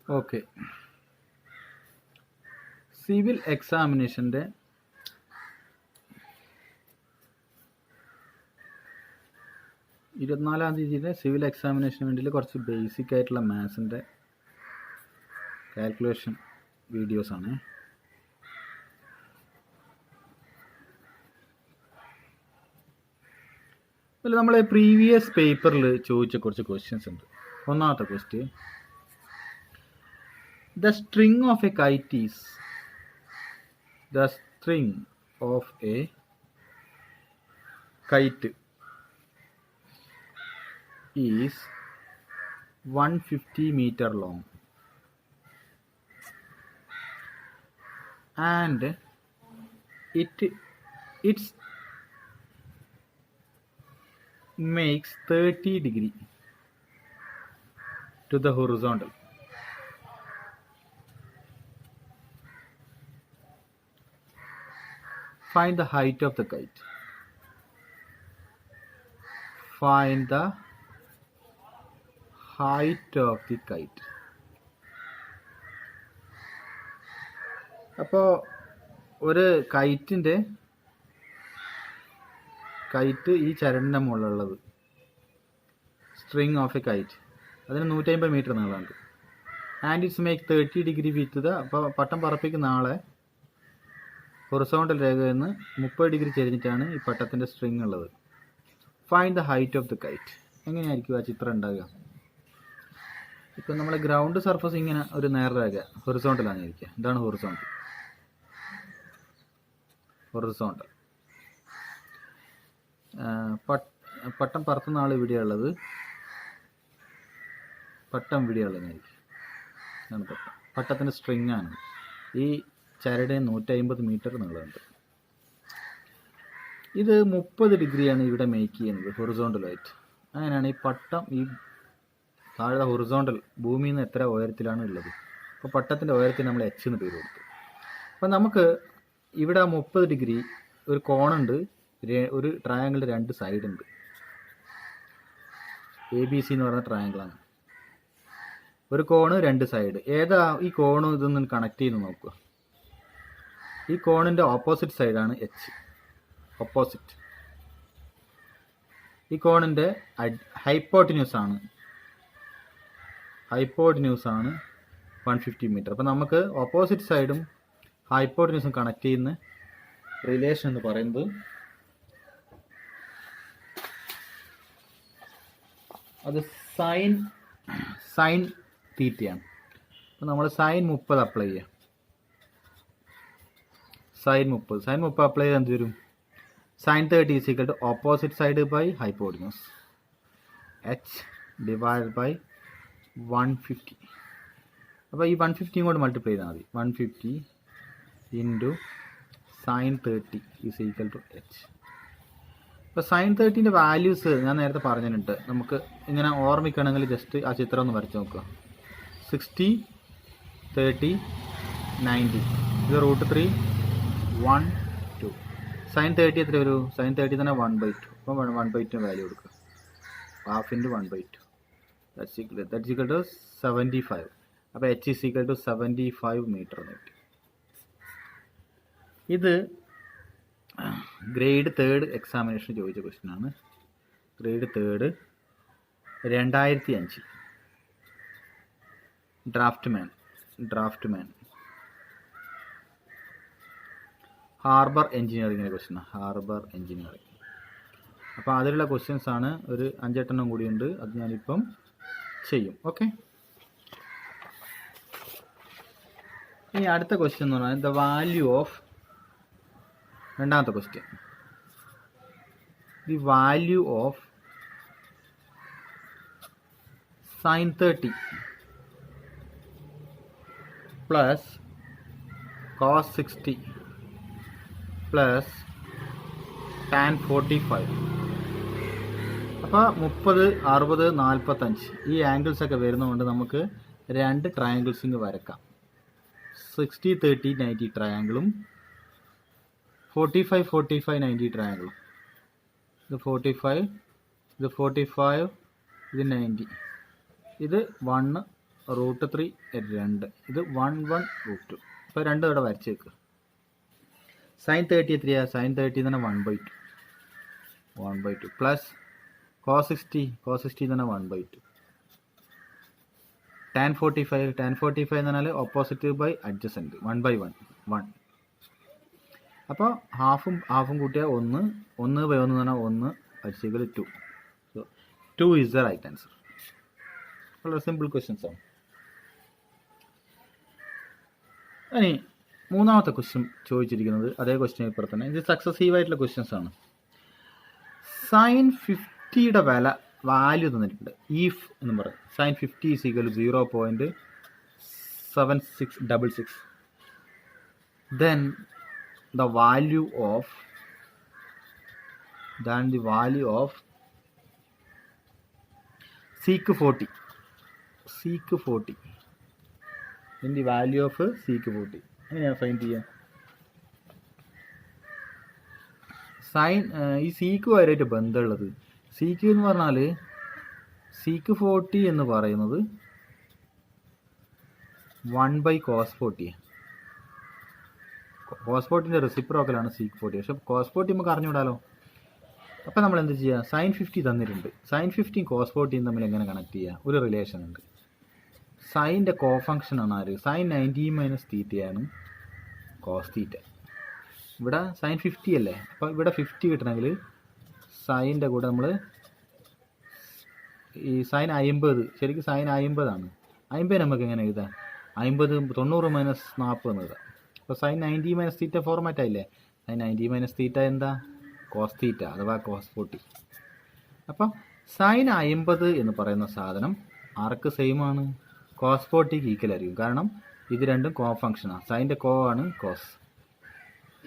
Okay, civil എക്സാമിനേഷൻ്റെ 24-ാം തീയതിയിലെ civil എക്സാമിനേഷന് വേണ്ടിയിട്ട് കുറച്ച് basic ആയിട്ടുള്ള മാത്സിൻ്റെ കാൽക്കുലേഷൻ വീഡിയോസാണ്. അതിൽ നമ്മളെ പ്രീവിയസ് പേപ്പറിൽ ചോദിച്ച കുറച്ച് ക്വസ്റ്റ്യൻസ് ഉണ്ട്. ഒന്നാമത്തെ question, the string of A KITE is the string of a kite is 150 meter long and it makes 30 degree to the horizontal. Find the height of the kite. Find the height of the kite. അപ്പോൾ ഒരു KITE ഈ ചരടിൻ്റെ മുകളിലുള്ളത് string of A KITE, അതിന് 150 metre നീളമുണ്ട്. And it's make 30 degree with the, അപ്പോൾ പട്ടം പറപ്പിക്കുന്ന ആളെ horizontal രേഖയിൽ നിന്ന് 30 degree ചെരിഞ്ഞിട്ടാണ് ഈ പട്ടത്തിൻ്റെ സ്ട്രിങ് ഉള്ളത്. Find the height of the KITE. എങ്ങനെയായിരിക്കും ആ ചിത്രം ഉണ്ടാകുക? ഇപ്പം നമ്മളെ ഗ്രൗണ്ട് സർഫസ് ഇങ്ങനെ ഒരു നേർരേഖ ഹൊറിസോണ്ടലാണ് ഇരിക്കുക. ഇതാണ് ഹൊറിസോണ്ടൽ. പട്ടം പറത്തുന്ന ആൾ ഇവിടെയുള്ളത്, പട്ടം ഇവിടെയുള്ളതായിരിക്കും. ഇതാണ് പട്ടത്തിൻ്റെ സ്ട്രിങ് ആണ്. ഈ ചരട് 150 മീറ്റർ നീളമുണ്ട്. ഇത് 30 ഡിഗ്രിയാണ് ഇവിടെ മേക്ക് ചെയ്യുന്നത് ഹൊറിസോണ്ടലായിട്ട്. അങ്ങനെയാണ് ഈ പട്ടം ഈ താഴെ ഹൊറിസോണ്ടൽ ഭൂമിയിൽ നിന്ന് എത്ര ഉയരത്തിലാണ് ഉള്ളത്. അപ്പോൾ പട്ടത്തിൻ്റെ ഉയരത്തിന് നമ്മൾ എച്ച് എന്ന് പേര് കൊടുത്തു. അപ്പം നമുക്ക് ഇവിടെ 30 ഡിഗ്രി ഒരു കോണുണ്ട്, ഒരു ട്രയാങ്കിളിൻ്റെ 2 സൈഡ് ഉണ്ട്. ABC എന്ന് പറയുന്ന ട്രയാങ്കിളാണ്. ഒരു കോണ് 2 സൈഡ്. ഏതാ ഈ കോണ് ഇതൊന്ന് കണക്ട് ചെയ്ത് നോക്കുക. ഈ കോണിൻ്റെ ഓപ്പോസിറ്റ് സൈഡാണ് എച്ച്. ഓപ്പോസിറ്റ്. ഈ കോണിൻ്റെ ഹൈപ്പോട്ടിന്യൂസ് ആണ് 150 മീറ്റർ. അപ്പം നമുക്ക് ഓപ്പോസിറ്റ് സൈഡും ഹൈപ്പോട്ടിന്യൂസും കണക്ട് ചെയ്യുന്ന റിലേഷൻ എന്ന് പറയുന്നത് അത് സൈൻ തീറ്റയാണ്. അപ്പം നമ്മൾ സൈൻ 30 അപ്ലൈ ചെയ്യാം. സൈൻ 30 അപ്ലൈ ചെയ്താൽ എന്ത് വരും? Sine 30 is equal to opposite side by hypotenuse, H divide by 150. അപ്പോൾ ഈ 150 കൊണ്ട് മൾട്ടിപ്ലൈ ചെയ്താൽ മതി. 150 into sine 30 is equal to H. അപ്പോൾ സൈൻ 30ൻ്റെ വാല്യൂസ് ഞാൻ നേരത്തെ പറഞ്ഞിട്ടുണ്ട്. നമുക്ക് ഇങ്ങനെ ഓർമ്മിക്കണമെങ്കിൽ ജസ്റ്റ് ആ ചിത്രം ഒന്ന് വരച്ച് നോക്കുക. 60, 30, 90. ഇത് √3, 1, 2. സൈൻ 30 എത്ര വരും? സൈൻ 30 തന്നെ 1/2. അപ്പോൾ 1/2 വാല്യൂ കൊടുക്കുക. Half into 1/2. That's equal to 75. അപ്പോൾ H is equal to 75 metre എന്ന് കിട്ടി. ഇത് ഗ്രേഡ് 3 എക്സാമിനേഷൻ ചോദിച്ച ക്വസ്റ്റ്യൻ ആണ്. ഗ്രേഡ് 3 2005 ഡ്രാഫ്റ്റ്മാൻ ഹാർബർ എഞ്ചിനീയറിങ്ങിൻ്റെ ക്വസ്റ്റ്യനാണ്. Harbour engineering. അപ്പോൾ അതിലുള്ള ക്വസ്റ്റ്യൻസ് ആണ്. ഒരു 5-8 കൂടിയുണ്ട്. അത് ഞാനിപ്പം ചെയ്യും. ഓക്കെ. ഇനി അടുത്ത ക്വസ്റ്റ്യൻ എന്ന് പറഞ്ഞാൽ ദ വാല്യൂ ഓഫ്, രണ്ടാമത്തെ question, the value of sine 30 plus cos 60 plus tan 45. അപ്പോൾ 30, 60, 45 ഈ ആംഗിൾസൊക്കെ വരുന്നതുകൊണ്ട് നമുക്ക് 2 ട്രയാങ്കിൾസിങ് വരക്കാം. 60, 30, 90 ട്രയാങ്കിളും 45, 45, 90 ട്രയാങ്കിളും. ഇത് 45, ഇത് 45, ഇത് 90. ഇത് 1, √3 2. ഇത് 1 ഇപ്പോൾ 2 ഇവിടെ വരച്ചേക്ക്. sin 30 എത്രയാണ്? sin 30 തന്നെ 1/2 പ്ലസ് cos 60 തന്നെ 1/2. tan 45 എന്ന് പറഞ്ഞാൽ ഓപ്പോസിറ്റ് ബൈ അഡ്ജസൻറ്റ് 1/1. അപ്പോൾ ഹാഫും കൂട്ടിയാൽ 1/1 എന്ന് പറഞ്ഞാൽ 1 = 2. So 2 is the right answer. വളരെ സിമ്പിൾ ക്വസ്റ്റ്യൻസ് ആണ്. ഇനി മൂന്നാമത്തെ ക്വസ്റ്റ്യൻ ചോദിച്ചിരിക്കുന്നത് അതേ ക്വസ്റ്റ്യൻ പേപ്പർ തന്നെ. ഇത് സക്സസീവ് ആയിട്ടുള്ള ക്വസ്റ്റ്യൻസ് ആണ്. sin 50യുടെ വാല്യൂ തന്നിട്ടുണ്ട്. ഈഫ് എന്ന് പറയും sin 50 = 0.7666. then the value of sec 40 in the value of sec 40 എങ്ങനെയാണ് ഫൈൻഡ് ചെയ്യുക? സൈൻ ഈ സീക്ക് വരെയായിട്ട് ബന്ധമുള്ളത് സീക്ക് എന്ന് പറഞ്ഞാൽ സീക്ക് 40 എന്ന് പറയുന്നത് 1/cos 40. cos 40ൻ്റെ റെസിപ്രോക്കലാണ് സീക്ക് 40. പക്ഷെ cos 40 നമുക്ക് അറിഞ്ഞുവിടാലോ. അപ്പം നമ്മൾ എന്ത് ചെയ്യുക? sin 50 തന്നിട്ടുണ്ട്. sin 50 cos 40 തമ്മിൽ എങ്ങനെ കണക്ട് ചെയ്യുക? ഒരു റിലേഷൻ ഉണ്ട്. സൈൻ്റെ കോഫങ്ഷനാണ് ആര്? sin 90 - θ ആണ് cos θ. ഇവിടെ sin 50 അല്ലേ? അപ്പോൾ ഇവിടെ 50 കിട്ടണമെങ്കിൽ സൈൻ്റെ കൂടെ നമ്മൾ ഈ sin 50, ശരിക്കും sin 50 ആണ്. 50 നമുക്ക് എങ്ങനെ എഴുതാം? 90 90 - 40 എന്ന് എഴുതാം. അപ്പോൾ sin 90 - θ ഫോർമാറ്റ് ആയില്ലേ? sin 90 - θ എന്താ? cos θ അഥവാ cos 40. അപ്പം sin 50 എന്ന് പറയുന്ന സാധനം ആർക്ക് സെയിം ആണ്? cos 40ക്ക് ഈക്വൽ ആയിരിക്കും. കാരണം ഇത് രണ്ടും കോ ഫംഗ്ഷനാണ്. സൈൻ്റെ കോ ആണ് കോസ്.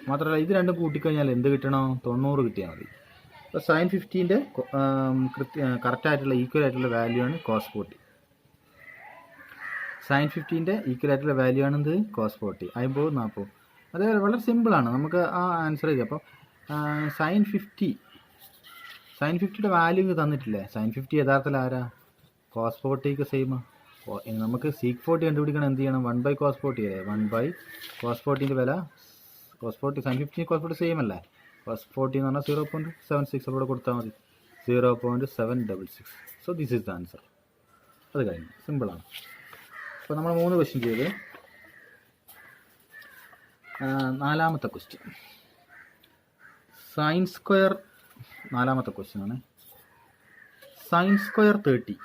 മാത്രമല്ല ഇത് രണ്ടും കൂട്ടിക്കഴിഞ്ഞാൽ എന്ത് കിട്ടണം? 90 കിട്ടിയാൽ മതി. അപ്പോൾ sin 50ൻ്റെ കറക്റ്റായിട്ടുള്ള ഈക്വൽ ആയിട്ടുള്ള വാല്യൂ ആണ് cos 40. sin 50ൻ്റെ ഈക്വൽ ആയിട്ടുള്ള വാല്യൂ ആണ് എന്ത്? cos 40. 50 40. അതേപോലെ വളരെ സിമ്പിളാണ്, നമുക്ക് ആ ആൻസർ ചെയ്യാം. അപ്പോൾ sin 50യുടെ വാല്യൂ തന്നിട്ടില്ലേ? sin 50 യഥാർത്ഥത്തിൽ ആരാ? cos 40ക്ക് സെയിം. നമുക്ക് sec 40 കണ്ടുപിടിക്കണം. എന്ത് ചെയ്യണം? 1/cos 40 അല്ലേ? 1/cos 40ൻ്റെ വില cos 40 sin 50 cos 40 സെയിം അല്ലേ? cos 40 എന്ന് പറഞ്ഞാൽ 0.76 അവിടെ കൊടുത്താൽ മതി. 0.766. So this is the answer. അത് കഴിഞ്ഞു. സിമ്പിളാണ്. അപ്പോൾ നമ്മൾ 3 ക്വസ്റ്റ്യൻ ചെയ്ത്. നാലാമത്തെ ക്വസ്റ്റ്യൻ sin സ്ക്വയർ. നാലാമത്തെ ക്വസ്റ്റ്യൻ ആണ്. sin square 30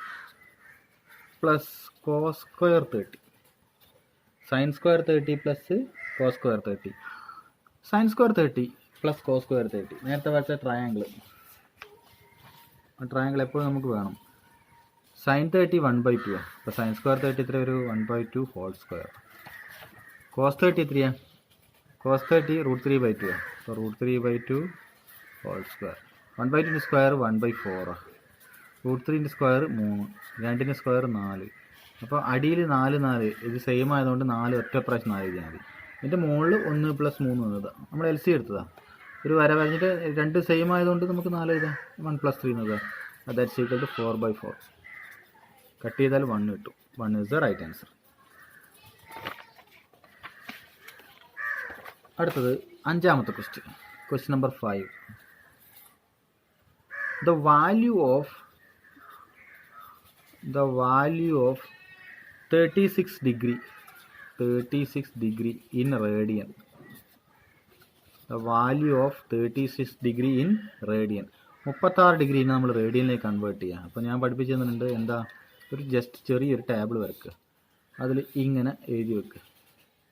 plus cos square 30. sin square 30 plus cos square 30. sin square 30 plus cos square 30. നേരത്തെ വരച്ച ട്രയാങ്കിൾ. ട്രയാങ്കിൾ എപ്പോഴും നമുക്ക് വേണം. sin 30 1/2. അപ്പോൾ sin സ്ക്വയർ 30 എത്ര വരും? 1/2 ഹോൾ സ്ക്വയർ. cos 30 എത്രയാണ്? cos 30 √3/2. അപ്പോൾ √3/2 whole square. 1/2 square 1/4. √3 square 3. 2 square 4. അപ്പോൾ അടിയിൽ 4 ഇത് സെയിം ആയതുകൊണ്ട് 4 ഒറ്റ പ്രാവശ്യം 4 എഴുതിയാൽ മതി. ഇതിൻ്റെ മുകളിൽ 1 + 3 എഴുതാം. നമ്മൾ LC എടുത്തതാണ്. ഒരു വര വരഞ്ഞിട്ട് 2 സെയിം ആയതുകൊണ്ട് നമുക്ക് 4 എഴുതാം. 1 + 3 എഴുതാം. That's equal to 4/4. കട്ട് ചെയ്താൽ 1 കിട്ടും. 1 ഈസ് ദ റൈറ്റ് ആൻസർ. അടുത്തത് അഞ്ചാമത്തെ question. Question number 5. The value of 36 degree in radian. The value of 36 degree in radian. 36 ഡിഗ്രീനെ നമ്മൾ റേഡിയനിലേക്ക് കൺവേർട്ട് ചെയ്യുക. അപ്പോൾ ഞാൻ പഠിപ്പിച്ചു തന്നിട്ടുണ്ട്. എന്താ? ഒരു ജസ്റ്റ് ചെറിയൊരു ടേബിൾ വരയ്ക്കുക. അതിൽ ഇങ്ങനെ എഴുതി വെക്കുക.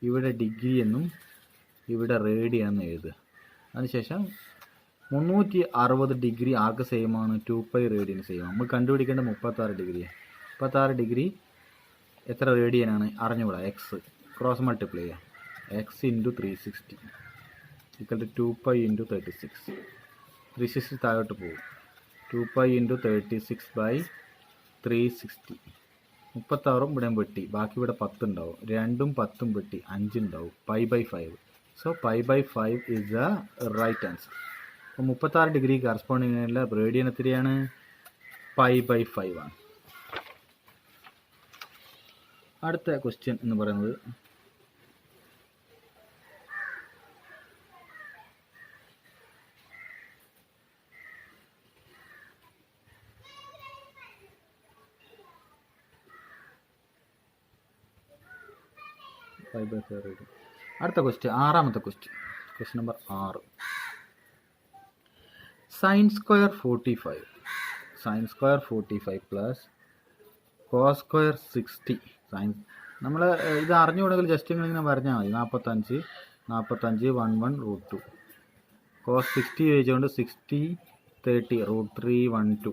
ഇവിടെ ഡിഗ്രി എന്നും ഇവിടെ റേഡിയൻ എന്ന് എഴുതുക. അതിനുശേഷം 360 ഡിഗ്രി ആർക്ക് സെയിം ആണ്? 2π റേഡിയൻ സെയിം ആണ്. നമ്മൾ കണ്ടുപിടിക്കേണ്ട 36 ഡിഗ്രിയാണ്. 36 ഡിഗ്രി എത്ര റേഡിയനാണ് അറിഞ്ഞുകൂടാ. എക്സ് ക്രോസ് മൾട്ടിപ്ലൈ ചെയ്യാം. X into 360 = 2π × 36. 360 താഴോട്ട് പോകും. 2π × 36/360. 36 ഇവിടെ വെട്ടി. ബാക്കി ഇവിടെ 10 ഉണ്ടാവും. 2ഉം 10ഉം വെട്ടി 5 ഉണ്ടാവും. π/5. So π/5 is the right answer. അപ്പോൾ 36 ഡിഗ്രി കറസ്പോണ്ടിങ് ആയിട്ടുള്ള റേഡിയൻ എത്രയാണ്? π/5 ആണ്. അടുത്ത ക്വസ്റ്റ്യൻ എന്ന് പറയുന്നത് അടുത്ത ക്വസ്റ്റ്യൻ, ആറാമത്തെ question number 6. Sine square 45 plus cos square 60. നമ്മൾ ഇത് അറിഞ്ഞുകൂടെങ്കിൽ ജസ്റ്റ് ഇങ്ങനെ പറഞ്ഞാൽ മതി. 45 1/√2 കോസ് 60 ചോദിച്ചുകൊണ്ട് 60 30 √3 1/2.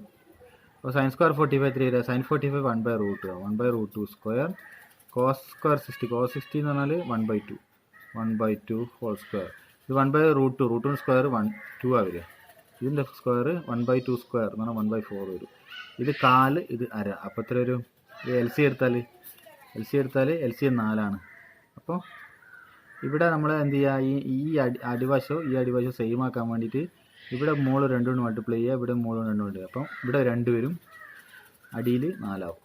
അപ്പോൾ sine square 45 3 sine 45 1/√2 square cos square 60. Cos 60 എന്ന് പറഞ്ഞാൽ 1/2 ഹോൾ സ്ക്വയർ. ഇത് 1/√2 സ്ക്വയർ 2 ആവില്ല. ഇതിൻ്റെ സ്ക്വയർ 1/2 സ്ക്വയർ എന്ന് പറഞ്ഞാൽ 1/4 വരും. ഇത് 1/4, ഇത് 1/2. അപ്പോൾ എത്ര വരും? എൽ സി എടുത്താൽ എൽ സി 4 അപ്പോൾ ഇവിടെ നമ്മൾ എന്ത് ചെയ്യുക, ഈ അടിവശവും സെയിം ആക്കാൻ വേണ്ടിയിട്ട് ഇവിടെ മോള് 2 കൊണ്ട് മൾട്ടിപ്ലൈ ചെയ്യുക, ഇവിടെ മോള് 2 കൊണ്ട്. അപ്പം ഇവിടെ 2 വരും, അടിയിൽ 4 ആവും.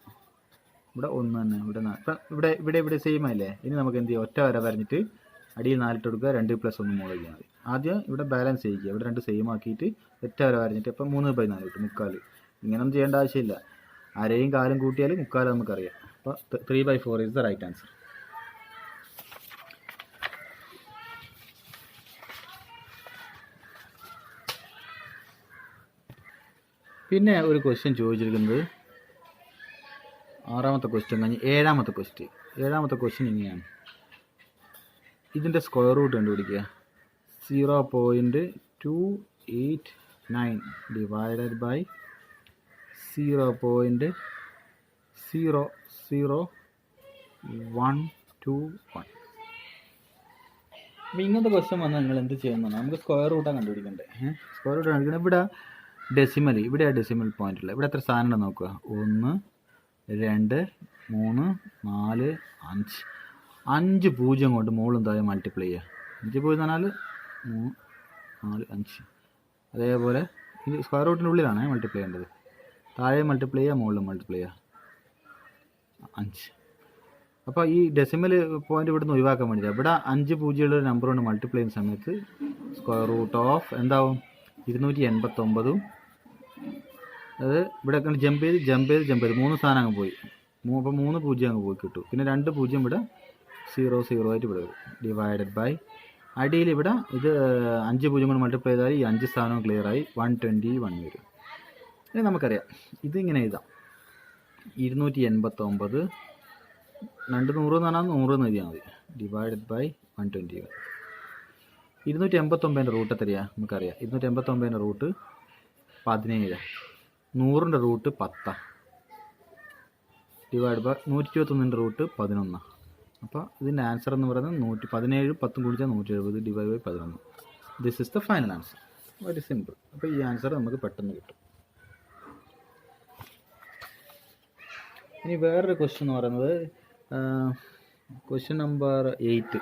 ഇവിടെ 1 തന്നെ, ഇവിടെ 4. ഇപ്പം ഇവിടെ സെയിം ആയില്ലേ. ഇനി നമുക്ക് എന്ത് ചെയ്യാം, ഒറ്റ വര വരഞ്ഞിട്ട് അടിയിൽ 4 ഇട്ട് കൊടുക്കുക, 2 + 1 മോള് ചെയ്യാൽ മതി. ആദ്യം ഇവിടെ ബാലൻസ് ചെയ്യിക്കുക, ഇവിടെ 2 സെയിം ആക്കിയിട്ട് ഒറ്റ വര വരഞ്ഞിട്ട് ഇപ്പം 3/4 കിട്ടും, 3/4. ഇങ്ങനൊന്നും ചെയ്യേണ്ട ആവശ്യമില്ല. അരയും കാലും കൂട്ടിയാൽ 3/4 നമുക്കറിയാം. അപ്പോൾ 3/4 ഈസ് ദ റൈറ്റ് ആൻസർ. പിന്നെ ഒരു ക്വസ്റ്റ്യൻ ചോദിച്ചിരിക്കുന്നത്, ആറാമത്തെ ക്വസ്റ്റ്യൻ കഴിഞ്ഞ് ഏഴാമത്തെ ക്വസ്റ്റ്യൻ ഇങ്ങനെയാണ്. ഇതിൻ്റെ സ്ക്വയർ റൂട്ട് കണ്ടുപിടിക്കുക. 0.289 ഡിവൈഡഡ് ബൈ 0.00121. അപ്പോൾ ഇങ്ങനത്തെ ക്വസ്റ്റ്യൻ വന്നാൽ നിങ്ങൾ എന്ത് ചെയ്യുന്നതാണ്, നമുക്ക് സ്ക്വയർ റൂട്ടാണ് കണ്ടുപിടിക്കേണ്ടത്. സ്ക്വയർ റൂട്ട് കണ്ടുപിടിക്കണം. ഇവിടെ ഡെസിമൽ പോയിന്റില്ല. ഇവിടെ എത്ര സാധനം ഉണ്ടെന്ന് നോക്കുക. 1 2 3 4 5 5 0 കൊണ്ട് മുകളിൽ എന്തായാലും മൾട്ടിപ്ലൈ ചെയ്യുക. 5 0 എന്ന് പറഞ്ഞാൽ 3 4 5. അതേപോലെ ഇത് സ്ക്വയർ റൂട്ടിൻ്റെ ഉള്ളിലാണ് മൾട്ടിപ്ലൈ ചെയ്യേണ്ടത്. താഴെ മൾട്ടിപ്ലൈ ചെയ്യുക, മുകളിൽ മൾട്ടിപ്ലൈ ചെയ്യുക. 5. അപ്പോൾ ഈ ഡെസിമൽ പോയിന്റ് ഇവിടുന്ന് ഒഴിവാക്കാൻ വേണ്ടിയിട്ട് ഇവിടെ 5 0 നമ്പർ കൊണ്ട് മൾട്ടിപ്ലൈ ചെയ്യുന്ന സമയത്ത് സ്ക്വയർ റൂട്ട് ഓഫ് എന്താവും, 289. അത് ഇവിടെ ജമ്പ് ചെയ്ത് 3 സാധനം അങ്ങ് പോയി. അപ്പോൾ 3 0 അങ്ങ് പോയി കിട്ടും. പിന്നെ 2 0 ഇവിടെ 0 ആയിട്ട് ഇവിടെ വരും. ഡിവൈഡഡ് ബൈ അടിയിൽ ഇവിടെ ഇത് 5 0 കൊണ്ട് മൾട്ടിപ്ലൈ ചെയ്താൽ ഈ 5 സ്ഥാനം ക്ലിയറായി 121 വരും. ഇനി നമുക്കറിയാം ഇതിങ്ങനെ എഴുതാം. 289 2 100 എന്ന് പറഞ്ഞാൽ 100 എന്ന് എഴുതിയാൽ മതി. Divided by 121. 289 റൂട്ട് എത്രയാണ് നമുക്കറിയാം. 289 റൂട്ട് 17. 100ൻ്റെ റൂട്ട് 10. Divide by 121 root 11. അപ്പോൾ ഇതിൻ്റെ ആൻസർ എന്ന് പറയുന്നത് 117 10 കൂടിച്ചാൽ 170 divide by 11. This is the final answer. Very simple. അപ്പോൾ ഈ ആൻസർ നമുക്ക് പെട്ടെന്ന് കിട്ടും. ഇനി വേറൊരു ക്വസ്റ്റ്യൻ എന്ന് പറയുന്നത് ക്വസ്റ്റ്യൻ നമ്പർ 8.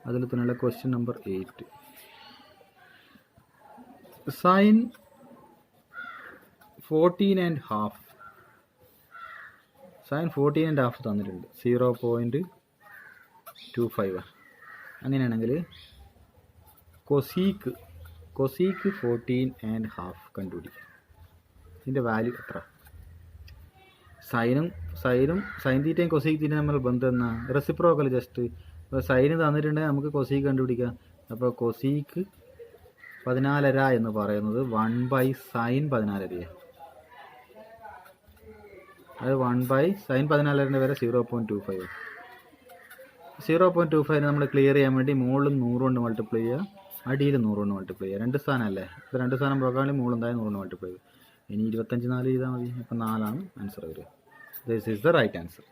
അതിൽ തന്നെയുള്ള ക്വസ്റ്റ്യൻ നമ്പർ 8. സൈൻ 14.5 തന്നിട്ടുണ്ട്. 0.25. അങ്ങനെയാണെങ്കിൽ കൊസീക്ക് 14.5 കണ്ടുപിടിക്കുക. ഇതിൻ്റെ വാല്യൂ എത്ര? സൈൻ തീറ്റയും കൊസീക്ക് തീറ്റയും നമ്മൾ ബന്ധം എന്നാ റെസിപ്രോക്കൽ. ജസ്റ്റ് ഇപ്പോൾ സൈന് തന്നിട്ടുണ്ടെങ്കിൽ നമുക്ക് കൊസീക്ക് കണ്ടുപിടിക്കാം. അപ്പോൾ കൊസീക്ക് 14.5 എന്ന് പറയുന്നത് 1/sin 14.5. അത് 1/sin 14.5 വരെ 0.25. 0.25 നമ്മൾ ക്ലിയർ ചെയ്യാൻ വേണ്ടി മുകളിൽ 100 കൊണ്ട് മൾട്ടിപ്ലൈ ചെയ്യുക, അടിയിൽ 100 കൊണ്ട് മൾട്ടിപ്ലൈ ചെയ്യുക. 2 സ്ഥാനമല്ലേ, ഇപ്പോൾ 2 സ്ഥാനം പുറക്കാണെങ്കിൽ മുകളിൽ എന്തായാലും 100 കൊണ്ട് മൾട്ടിപ്ലൈ ചെയ്യും. ഇനി 25 4 ചെയ്താൽ മതി. അപ്പോൾ 4 ആൻസർ വരിക. This is the right answer.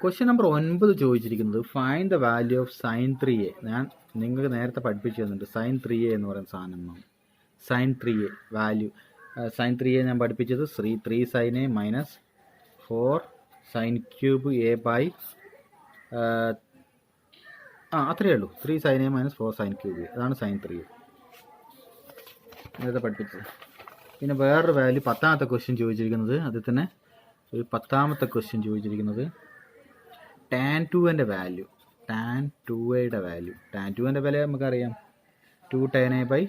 Question number 9 ചോദിച്ചിരിക്കുന്നത് find the value of sin 3a. ഞാൻ നിങ്ങൾക്ക് നേരത്തെ പഠിപ്പിച്ചു തന്നിട്ടുണ്ട് sin 3a എന്ന് പറയുന്ന സാധനം. sin 3a value sin 3a ഞാൻ പഠിപ്പിച്ചത് 3 sin a minus 4 sin cube a by അത്രയേ ഉള്ളൂ. 3 sin a minus 4 sin cube a. അതാണ് sin 3a നേരത്തെ പഠിപ്പിച്ചത്. പിന്നെ വേറൊരു വാല്യൂ 10ാമത്തെ ക്വസ്റ്റ്യൻ ചോദിച്ചിരിക്കുന്നത് അതിൽ തന്നെ ഒരു 10ാമത്തെ ക്വസ്റ്റ്യൻ ചോദിച്ചിരിക്കുന്നത് tan 2ൻ്റെ വാല്യൂ. tan 2യുടെ വാല്യൂ. tan 2ൻ്റെ വില നമുക്കറിയാം 2 tan a ബൈ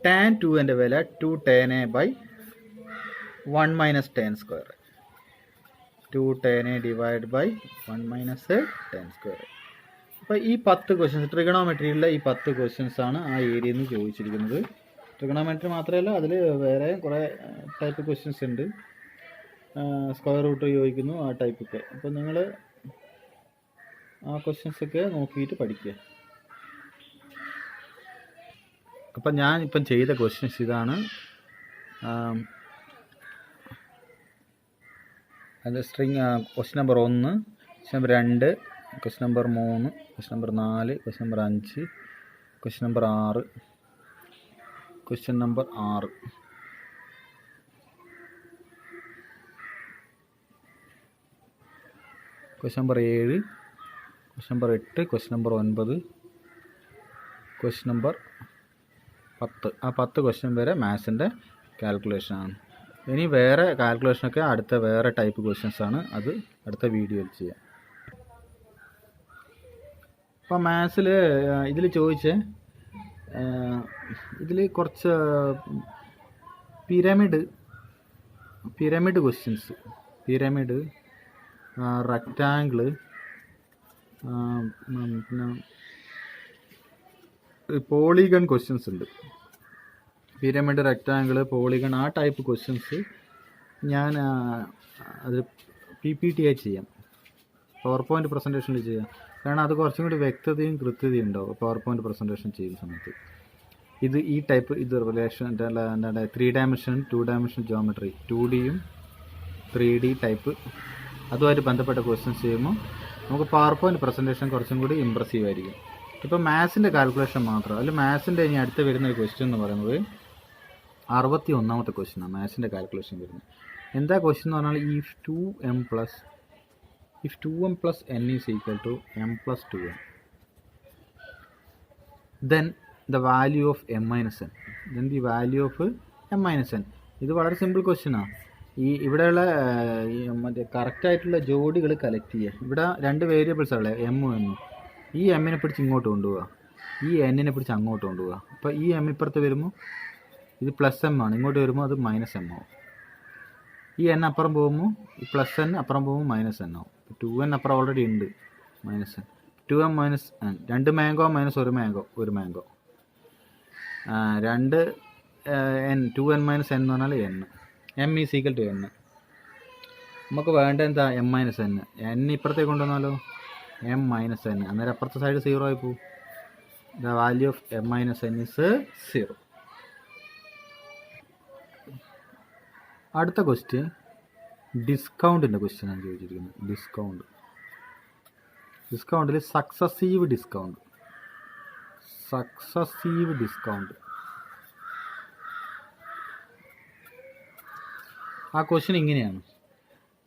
tan 2ൻ്റെ വില 2 tan a by 1 minus tan square. 2 tan a divide by 1 minus tan square. അപ്പോൾ ഈ 10 ക്വസ്റ്റ്യൻസ് ട്രിഗണോമെട്രിയിലുള്ള ഈ 10 ക്വസ്റ്റ്യൻസ് ആണ് ആ ഏരിയയിൽ നിന്ന് ചോദിച്ചിരിക്കുന്നത്. ട്രിഗണോമെട്രി മാത്രമല്ല, അതിൽ വേറെ കുറേ ടൈപ്പ് ക്വസ്റ്റ്യൻസ് ഉണ്ട്. സ്ക്വയർ റൂട്ട് ചോദിക്കുന്നു, ആ ടൈപ്പൊക്കെ. അപ്പോൾ നിങ്ങൾ ആ ക്വസ്റ്റ്യൻസൊക്കെ നോക്കിയിട്ട് പഠിക്കുക. അപ്പം ഞാൻ ഇപ്പം ചെയ്ത ക്വസ്റ്റ്യൻസ് ഇതാണ്. അത് string question number 1, question number 2, question number 3, question number 4, question number 5, question number 6, question number 6, question number 7, question number 8, question number 9, question number 10. ആ 10 ക്വസ്റ്റ്യൻ വരെ മാത്സിൻ്റെ കാൽക്കുലേഷനാണ്. ഇനി വേറെ കാൽക്കുലേഷനൊക്കെ അടുത്ത വേറെ ടൈപ്പ് ക്വസ്റ്റ്യൻസാണ്, അത് അടുത്ത വീഡിയോയിൽ ചെയ്യാം. അപ്പോൾ മാത്സിൽ ഇതിൽ ചോദിച്ചേ ഇതിൽ കുറച്ച് പിരമിഡ് ക്വസ്റ്റ്യൻസ്, പിരമിഡ്, റെക്റ്റാങ്കിള്, പിന്നെ പോളിഗൺ ക്വസ്റ്റ്യൻസ് ഉണ്ട്. പിരമിഡ്, റെക്റ്റാങ്കിൾ, പോളിഗൺ, ആ ടൈപ്പ് ക്വസ്റ്റ്യൻസ് ഞാൻ അത് PPT ആയി ചെയ്യാം, പവർ പോയിൻ്റ് പ്രസൻറ്റേഷനിൽ ചെയ്യാം. കാരണം അത് കുറച്ചും കൂടി വ്യക്തതയും കൃത്യതയും ഉണ്ടാവും പവർ പോയിൻ്റ് പ്രസൻറ്റേഷൻ ചെയ്യുന്ന സമയത്ത്. ഈ ടൈപ്പ് ഇത് റിലേഷൻ എന്താണ് 3 ഡയമെൻഷൻ 2 ഡയമെൻഷൻ ജോമെട്രി, 2Dയും 3D ടൈപ്പ്, അതുമായിട്ട് ബന്ധപ്പെട്ട ക്വസ്റ്റ്യൻസ് ചെയ്യുമ്പോൾ നമുക്ക് പവർ പോയിൻ്റ് പ്രസൻറ്റേഷൻ കുറച്ചും കൂടി ഇമ്പ്രസീവ് ആയിരിക്കും. ഇപ്പോൾ മാത്സിൻ്റെ കാൽക്കുലേഷൻ മാത്രം, അതിൽ മാത്സിൻ്റെ ഇനി അടുത്ത് വരുന്ന ഒരു ക്വസ്റ്റ്യൻ എന്ന് പറയുന്നത് 61ാമത്തെ ക്വസ്റ്റ്യനാണ് മാത്സിൻ്റെ കാൽക്കുലേഷൻ വരുന്നത്. എന്താ ക്വസ്റ്റ്യൻ എന്ന് പറഞ്ഞാൽ if 2m plus n is equal to m plus 2n, then the value of m minus n, then the value of m minus n. ഇത് വളരെ സിമ്പിൾ ക്വസ്റ്റ്യനാണ്. ഇവിടെയുള്ള മറ്റേ കറക്റ്റായിട്ടുള്ള ജോഡികൾ കളക്ട് ചെയ്യുക. ഇവിടെ 2 വേരിയബിൾസ് ഉള്ളത് എമ്മും എന്നും. ഈ എമ്മിനെ പിടിച്ച് ഇങ്ങോട്ട് കൊണ്ടുപോവുക, ഈ എന്നിനെ പിടിച്ച് അങ്ങോട്ട് കൊണ്ടുപോവുക. അപ്പോൾ ഈ എം ഇപ്പുറത്ത് വരുമ്പോൾ ഇത് പ്ലസ് എം ആണ്, ഇങ്ങോട്ട് വരുമ്പോൾ അത് മൈനസ് എം ആവും. ഈ എൻ അപ്പുറം പോകുമ്പോൾ ഈ പ്ലസ് എൻ അപ്പുറം പോകുമ്പോൾ മൈനസ് എൻ ആവും. 2n അപ്പുറം ഓൾറെഡി ഉണ്ട്, minus N. 2m minus N, 2 mango minus 1 mango, 2n n, 2n minus n എന്ന് പറഞ്ഞാൽ n, m is equal to n. നമുക്ക് വേണ്ട എന്താ m മൈനസ് n. n ഇപ്പുറത്തേക്ക് കൊണ്ടുവന്നാലോ m മൈനസ് n, അന്നേരം അപ്പുറത്തെ സൈഡ് 0 ആയി പോകും. The value of m minus n is 0. അടുത്ത ക്വസ്റ്റ്യൻ ഡിസ്കൗണ്ടിൻ്റെ ക്വസ്റ്റ്യനാണ് ചോദിച്ചിരിക്കുന്നത്. ഡിസ്കൗണ്ടിൽ സക്സസീവ് ഡിസ്കൗണ്ട്. ആ ക്വസ്റ്റ്യൻ ഇങ്ങനെയാണ്: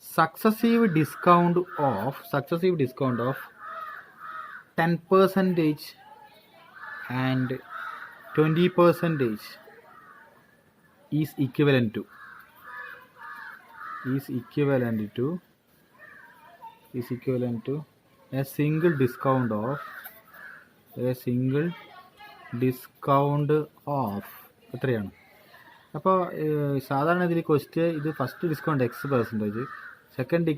successive discount of 10% and 20% is equivalent to a single discount of എത്രയാണ്? അപ്പോൾ സാധാരണ ഇതിൽ ക്വസ്റ്റ്യൻ ഇത് first discount X%, second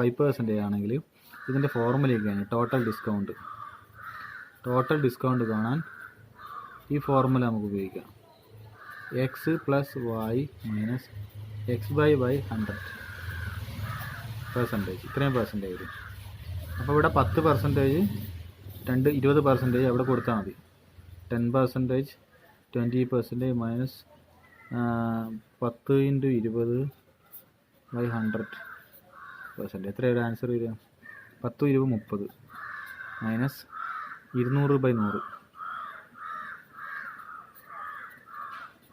Y% ആണെങ്കിൽ ഇതിൻ്റെ ഫോർമുലയൊക്കെയാണ് ടോട്ടൽ ഡിസ്കൗണ്ട് കാണാൻ ഈ ഫോർമുല നമുക്ക് ഉപയോഗിക്കാം. X + Y - X/100%, ഇത്രയും പെർസെൻറ്റേജ് വരും. അപ്പോൾ ഇവിടെ 10%, 20% അവിടെ കൊടുത്താൽ മതി. 10%, 20% മൈനസ് 10 × 20/100%. എത്രയാണ് ആൻസർ വരിക? 10 × 20 30 മൈനസ് 200/100.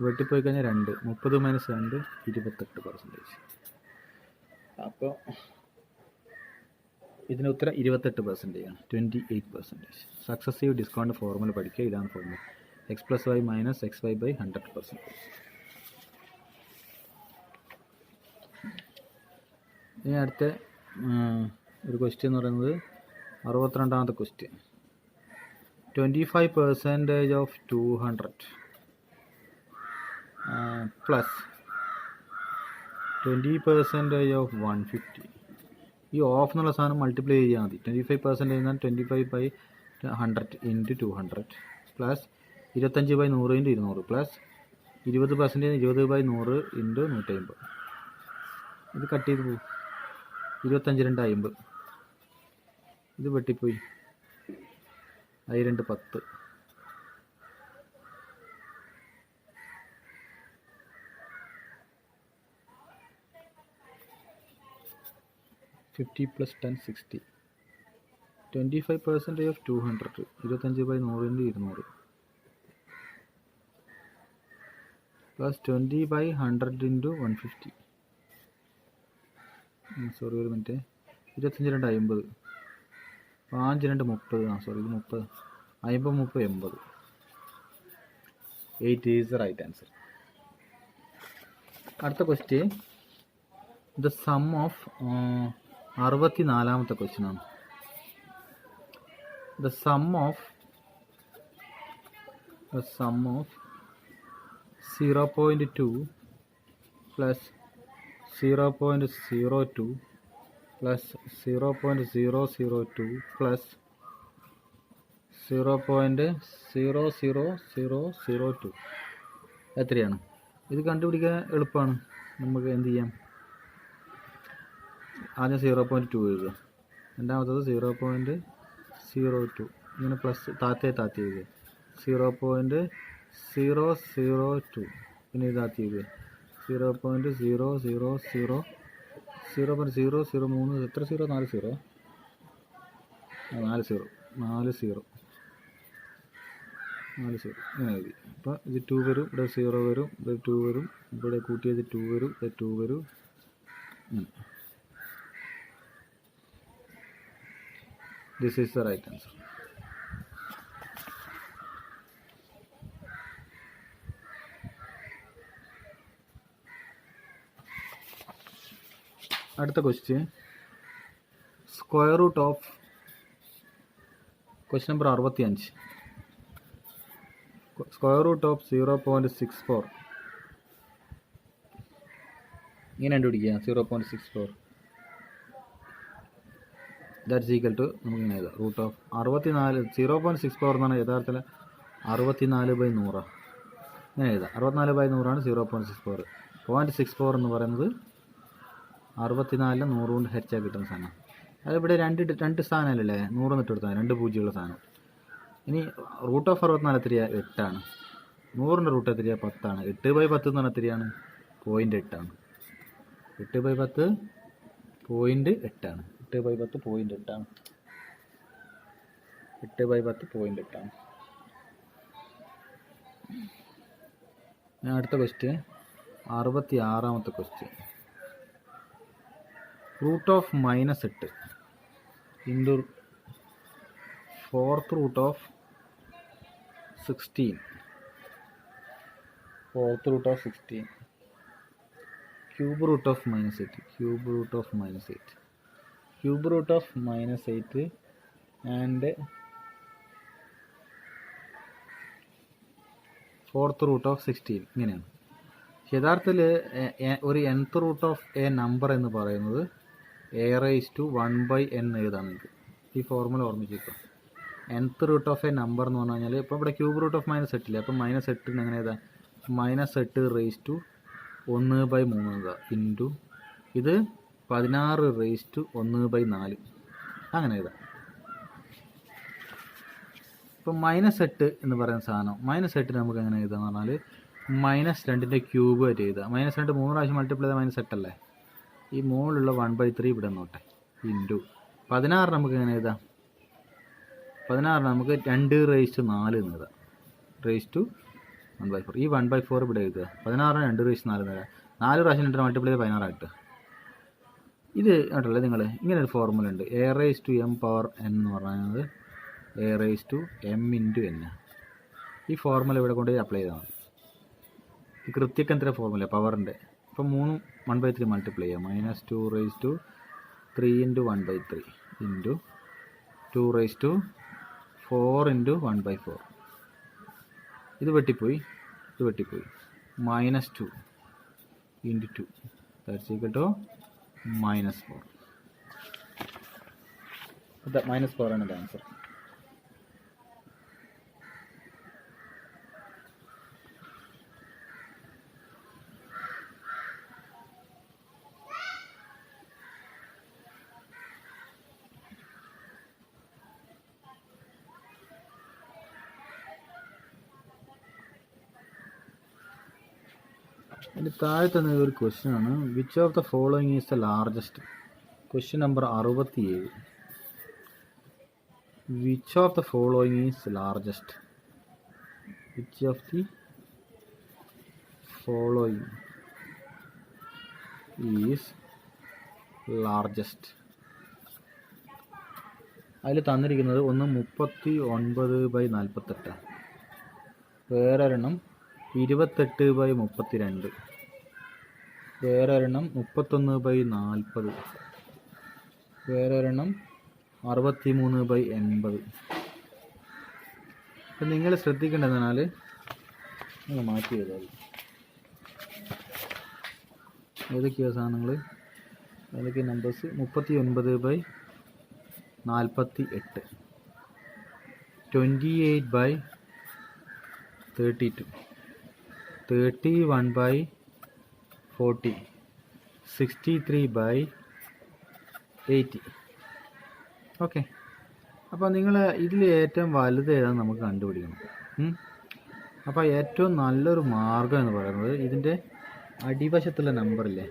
വെട്ടിപ്പോയി കഴിഞ്ഞാൽ 2, 30 - 2 28%. അപ്പോൾ ഇതിന് ഉത്തരം 28% ആണ്, 28%. സക്സസീവ് ഡിസ്കൗണ്ട് ഫോർമുല പഠിക്കുക. ഇതാണ് ഫോർമുല: X + Y - XY/100%. ഇനി അടുത്ത ഒരു ക്വസ്റ്റ്യൻ എന്ന് പറയുന്നത് 62ാമത്തെ ക്വസ്റ്റ്യൻ. 25% of 200 plus 20% of 150. ഈ ഓഫ് എന്നുള്ള സാധനം മൾട്ടിപ്ലൈ ചെയ്യാൽ മതി. 25% എന്നാൽ 25/100 into 200 plus 25/100 into 200 plus 20% 20/100 into 150. ഇത് കട്ട് ചെയ്ത് പോകും. 25 2 50. ഇത് വെട്ടിപ്പോയി. 2 10. 50 + 10 60. 25% of 200 25/100 into 200 plus 20/100 into 150. Sorry ഒരു മിനിറ്റ്. 25 2 50. 5 2 30. സോറി ഇത് 30. 50 30 80. 8 ഈസ് ദ റൈറ്റ് ആൻസർ. അടുത്ത ക്വസ്റ്റ്യൻ ദ സം ഓഫ് 64ാമത്തെ ക്വസ്റ്റ്യൻ ആണ്. The sum of 0.2 plus 0.02 plus 0.002 plus 0.00002 എത്രയാണ്? ഇത് കണ്ടുപിടിക്കാൻ എളുപ്പമാണ്. നമുക്ക് എന്ത് ചെയ്യാം? ആദ്യം 0.2 എഴുതുക. രണ്ടാമത്തത് 0.02. ഇങ്ങനെ പ്ലസ് താത്തി എഴുതുക. 0.002. പിന്നെ ഇത് താത്തി എഴുതുക. 0.000 0.003. എത്ര 0? 4 0. 4 0. 4 0. ഇങ്ങനെ എഴുതി. അപ്പോൾ ഇത് 2 വരും, ഇവിടെ 0 വരും, ഇവിടെ 2 വരും, ഇവിടെ കൂട്ടിയത് 2 വരും, ഇവിടെ 2 വരും. This is the right answer. അടുത്ത question square root of question number 65. Square root of 0.64 ഇങ്ങനെ കണ്ടുപിടിക്കുക. 0.64 ദാറ്റ്സ് ഈക്വൽ ടു നമുക്ക് ഇങ്ങനെ എഴുതാം. റൂട്ട് ഓഫ് 64 0.64 എന്ന് പറഞ്ഞാൽ യഥാർത്ഥത്തിൽ 64/100 ഇങ്ങനെ എഴുതാം. 64/100 0.64. 0.64 എന്ന് പറയുന്നത് 64 100 കൊണ്ട് ഹരിച്ചാൽ കിട്ടുന്ന സാധനം. അതിവിടെ രണ്ട് സ്ഥാനമല്ലേ, 100 എന്നിട്ട് എടുത്താൽ 2 പൂജ്യമുള്ള സാധനം. ഇനി റൂട്ട് ഓഫ് 64 എത്രയാണ്? 8 ആണ്. 100ൻ്റെ റൂട്ട് എത്രയാണ്? 10 ആണ്. 8/10 എന്ന് പറഞ്ഞാൽ എത്രയാണ്? 0.8 ആണ്. 8/10 0.8 ആണ്. 8/10 0.8 ആണ്. 8/10 0.8 ആണ്. അടുത്ത ക്വസ്റ്റ്യൻ 66ാമത്തെ question. Root of -8 into 4th root of 16. 4th root of 16 cube root of -8. Cube root of -8. Cube root of -8 and 4th root of 16 ഇങ്ങനെയാണ്. യഥാർത്ഥത്തിൽ ഒരു nth root of a number എന്ന് പറയുന്നത് a⁻1/n എഴുതാൻ നിങ്ങൾക്ക് ഈ ഫോർമുല ഓർമ്മിച്ചിരിക്കും. nth root of a number എന്ന് പറഞ്ഞു കഴിഞ്ഞാൽ ഇപ്പോൾ ഇവിടെ ക്യൂബ് റൂട്ട് ഓഫ് -8 ഇല്ലേ, അപ്പം -8 എങ്ങനെ എഴുതാം? -8⁻1/3 എഴുതാം ഇൻറ്റു ഇത് 16⁻1/4 അങ്ങനെ എഴുതാം. ഇപ്പം -8 എന്ന് പറയുന്ന സാധനം -8 നമുക്ക് എങ്ങനെ എഴുതാന്ന് പറഞ്ഞാൽ -2ൻ്റെ ക്യൂബ് ആയിട്ട് എഴുതുക. -2 3 പ്രാവശ്യം മൾട്ടിപ്ലൈ ചെയ്താൽ -8 അല്ലേ. ഈ മുകളിലുള്ള 1/3 ഇവിടെ നോട്ടെ ഇൻറ്റു 16 നമുക്ക് എങ്ങനെ എഴുതാം? 16 നമുക്ക് 2⁻4 എന്ന് എഴുതാം. ⁻1/4. ഈ 1/4 ഇവിടെ എഴുതുക. 16 2⁻4 എന്ന് എഴുതാം. 4 പ്രാവശ്യം 2 മൾട്ടിപ്ലൈ ചെയ്ത് 16 ആയിട്ട്. ഇത് കേട്ടല്ലേ നിങ്ങൾ, ഇങ്ങനെ ഒരു ഫോർമുല ഉണ്ട്. a⁻m⁴n എന്ന് പറയുന്നത് a⁻m × n. ഈ ഫോർമുല ഇവിടെ കൊണ്ട് അപ്ലൈ ചെയ്താൽ മതി. ഈ കൃത്യക്കത്തിൻ്റെ ഫോർമുല പവറിൻ്റെ. ഇപ്പം 3 1/3 മൾട്ടിപ്ലൈ ചെയ്യുക. -2 raised to 3 × 1/3 into 2 raised to 4 × 1/4. ഇത് വെട്ടിപ്പോയി -2 × 2 that's equal to -4. -4 ആണ് ആൻസർ. അതിൻ്റെ താഴെ തന്നെ ഒരു ക്വസ്റ്റ്യൻ ആണ്. Which of the following is the largest? Question number 67. Which of the following is largest? Which of the following is largest? അതിൽ തന്നിരിക്കുന്നത് ഒന്ന് 39/48, വേറെ ഒരെണ്ണം 28/32, വേറെ ഒരെണ്ണം 31/40, വേറെ ഒരെണ്ണം 63/80. അപ്പം നിങ്ങൾ ശ്രദ്ധിക്കേണ്ടതെന്നാൽ നിങ്ങൾ മാറ്റി ചെയ്താൽ ഏതൊക്കെയാണ് സാധനങ്ങൾ, ഏതൊക്കെ നമ്പേഴ്സ്? 39/48, 28/32, 31/40, 63/80. ഓക്കെ. അപ്പോൾ നിങ്ങൾ ഇതിൽ ഏറ്റവും വലുത് ഏതാണെന്ന് നമുക്ക് കണ്ടുപിടിക്കണം. അപ്പോൾ ഏറ്റവും നല്ലൊരു മാർഗം എന്ന് പറയുന്നത് ഇതിൻ്റെ അടിവശത്തുള്ള നമ്പറില്ലേ,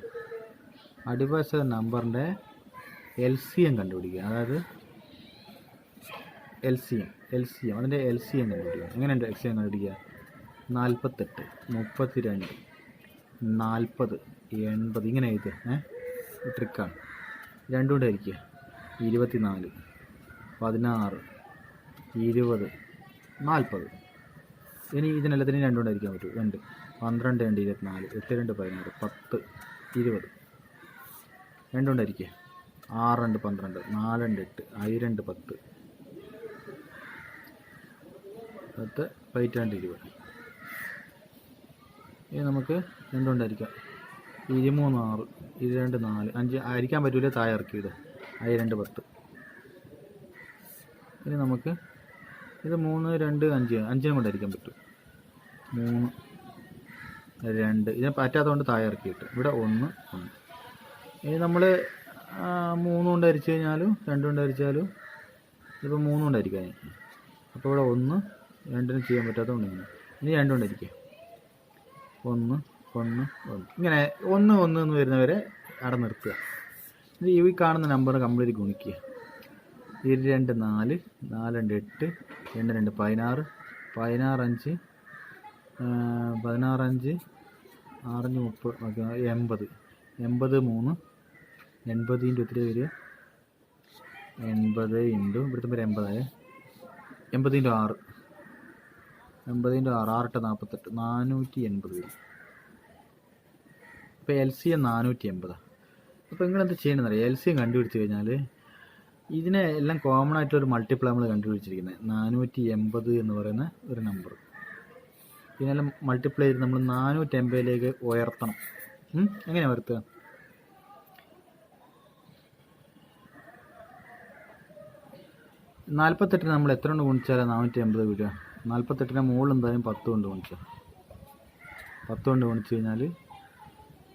അടിവശത്തുള്ള നമ്പറിൻ്റെ LCM കണ്ടുപിടിക്കുക. അതായത് LCM അതിൻ്റെ LCM കണ്ടുപിടിക്കുക. എങ്ങനെയുണ്ട് LCM കണ്ടുപിടിക്കുക? 48, 32, 40, 80 ഇങ്ങനെ എഴുതുക. ട്രിക്കാണ്. രണ്ടും കൂടെ ആയിരിക്കുക. 24, 16, 20, 40. ഇനി ഇതിനെല്ലാത്തിനും രണ്ടും കൂടെ ആയിരിക്കാൻ പറ്റും. 2, 12, 2, 24, 8, 2, 16, 10, 20 രണ്ടും ഉണ്ടായിരിക്കുക. 6, 2, 12, 4, 2, 8, 1, 2, 10, 10, 2, 20. ഇനി നമുക്ക് രണ്ടും ഉണ്ടായിരിക്കാം. 23, 6, 22, 4, 5 ആയിരിക്കാൻ പറ്റൂല, താഴെ ഇറക്കിയിടും. 1, 2, 10. ഇനി നമുക്ക് ഇത് 3, 2, 5 5നും കൊണ്ടായിരിക്കാൻ പറ്റും. 3, 2 ഇതിനെ പറ്റാത്തതുകൊണ്ട് താഴെ ഇറക്കിയിട്ട് ഇവിടെ 1. ഇനി നമ്മൾ 3 കൊണ്ട് അരിച്ചു കഴിഞ്ഞാലും 2 കൊണ്ട് അരിച്ചാലും ഇതിപ്പോൾ 3 കൊണ്ടായിരിക്കാം. അപ്പോൾ ഇവിടെ 1, 2നും ചെയ്യാൻ പറ്റാത്തതുകൊണ്ട് ഇനി 2 കൊണ്ടായിരിക്കുക. 1, 1, 1 ഇങ്ങനെ 1, 1 എന്ന് വരുന്നവരെ അവിടെ നിർത്തുക. ഈ കാണുന്ന നമ്പർ കംപ്ലീറ്റ് ഗുണിക്കുക. 22, 4, 4, 2, 8, 2, 2, 16, 16, 5, 16, 5, 6, 30, 80, 83, 80 × എത്ര വരിക? 80 × ഇവിടുത്തെ പേര് 80, 80 × 6, 80 × 6, 6, 8, 48, 480 വരും. ഇപ്പോൾ LCM 480. അപ്പോൾ നിങ്ങളെന്ത് ചെയ്യണമെന്നറിയാം? LCM കണ്ടുപിടിച്ച് കഴിഞ്ഞാൽ ഇതിനെ എല്ലാം കോമൺ ആയിട്ടൊരു മൾട്ടിപ്പിൾ നമ്മൾ കണ്ടുപിടിച്ചിരിക്കുന്നത് 480 എന്ന് പറയുന്ന ഒരു നമ്പർ. ഇതിനെല്ലാം മൾട്ടിപ്ലൈ ചെയ്ത് നമ്മൾ 480ലേക്ക് ഉയർത്തണം. എങ്ങനെയാണ് ഉയർത്തുക? നാൽപ്പത്തെട്ടിന് നമ്മൾ എത്ര കൊണ്ട് ഗുണിച്ചാലാണ് 480 വരിക? 48ൻ്റെ മുകളിൽ എന്തായാലും 10 കൊണ്ട് ഗുണിച്ചാൽ 10 കൊണ്ട് ഗുണിച്ച് കഴിഞ്ഞാൽ